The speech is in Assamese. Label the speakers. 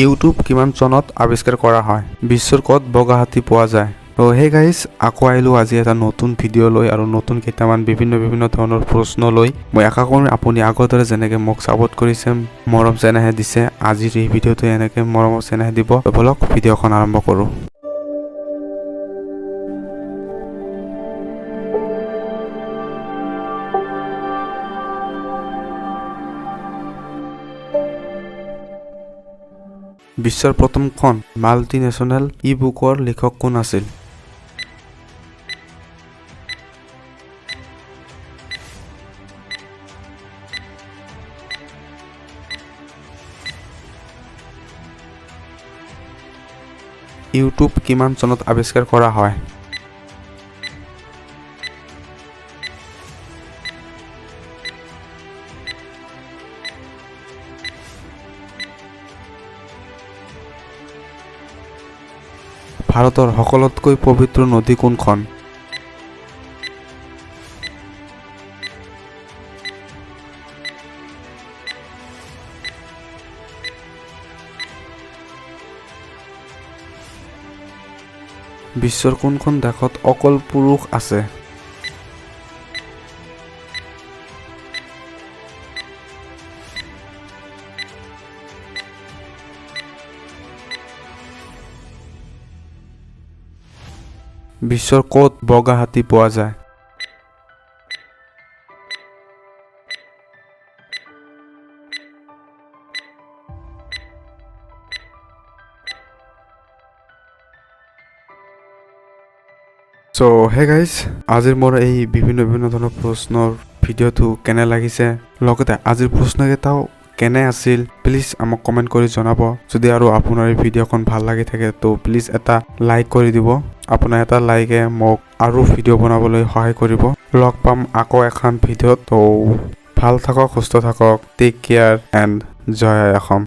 Speaker 1: ইউটিউব কিমান চনত আৱিষ্কাৰ কৰা হয়? বিশ্বৰ ক'ত বগা হাতী পোৱা যায়? তো হে গাইজ, আকৌ আহিলোঁ আজি এটা নতুন ভিডিঅ' লৈ আৰু নতুন কেইটামান বিভিন্ন ধৰণৰ প্ৰশ্ন লৈ। মই আশা কৰিম আপুনি আগৰ দৰে যেনেকৈ মোক ছাপোৰ্ট কৰিছে, মৰম চেনেহে দিছে, আজিৰ এই ভিডিঅ'টো এনেকৈ মৰম চেনেহে দিব। বলক ভিডিঅ'খন আৰম্ভ কৰোঁ। বিশ্বৰ প্ৰথমখন মাল্টিনেশ্যনেল ই-বুকৰ লেখক কোন আছিল? ইউটিউব কিমান চনত আৱিষ্কাৰ কৰা হয়? ভাৰতৰ সকলোতকৈ পবিত্ৰ নদী কোনখন? বিশ্বৰ কোনখন দেশত অকল পুৰুষ আছে? বিশ্বৰ ক'ত বগা হাতী পোৱা যায়? চ' হে গাইজ, আজিৰ মোৰ এই বিভিন্ন ধৰণৰ প্ৰশ্নৰ ভিডিঅ'টো কেনে লাগিছে, লগতে আজিৰ প্ৰশ্নকেইটাও কেনে আছিল, প্লিজ আমাক কমেণ্ট কৰি জনাব। যদি আৰু আপোনাৰ এই ভিডিঅ'খন ভাল লাগি থাকে তো প্লিজ এটা লাইক কৰি দিব। আপোনাৰ এটা লাইকে মোক আৰু ভিডিঅ' বনাবলৈ সহায় কৰিব। লগ পাম আকৌ এখন ভিডিঅ'ত। তো ভাল থাকক, সুস্থ থাকক, টেক কেয়াৰ এণ্ড জয় অসম।